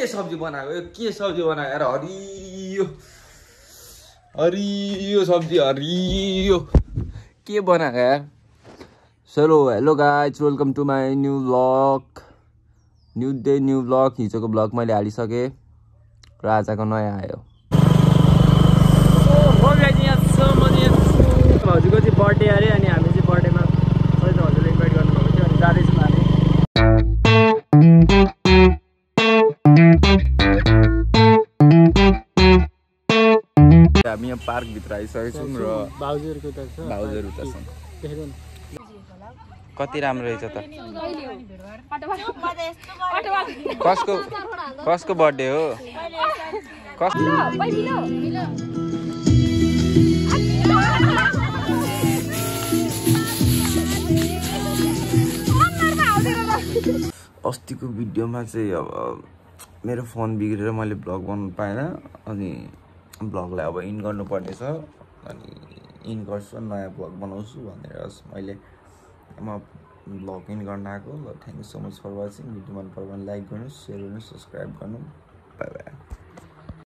के सब्जी बनाएको यो के सब्जी बनाएको यार हरियो हरियो सब्जी हरियो के बनाएको यार चलो hello guys welcome to my new blog new day new blog हिजोको ब्लग मैले हालिसकेँ र आजको नयाँ आयो हजुरको चाहिँ बर्थडे अरे अनि हामी चाहिँ बर्थडेमा सबै हजुरले इन्भाइट गर्नुभएको थियो अनि जाँदैछौँ हामी यहाँ पार्कभित्र आइसकेको छौँ र भाउजूहरूको उता छ भाउजूहरू उता छन् कति राम्रो रहेछ त कसको बर्थडे हो अस्तिको भिडियोमा चाहिँ अब मेरो फोन बिग्रेर मैले ब्लग बनाउनु पाएन अनि ब्लगलाई अब इन गर्नुपर्ने छ अनि इन गर्छु नयाँ ब्लग बनाउँछु भनेर मैले म ब्लग इन गर्न आएको ल thank you so much for watching video मन पर्यो भने लाइक गर्नुहोस् सेयर गर्नुहोस् सब्सक्राइब गर्नु बाई बाई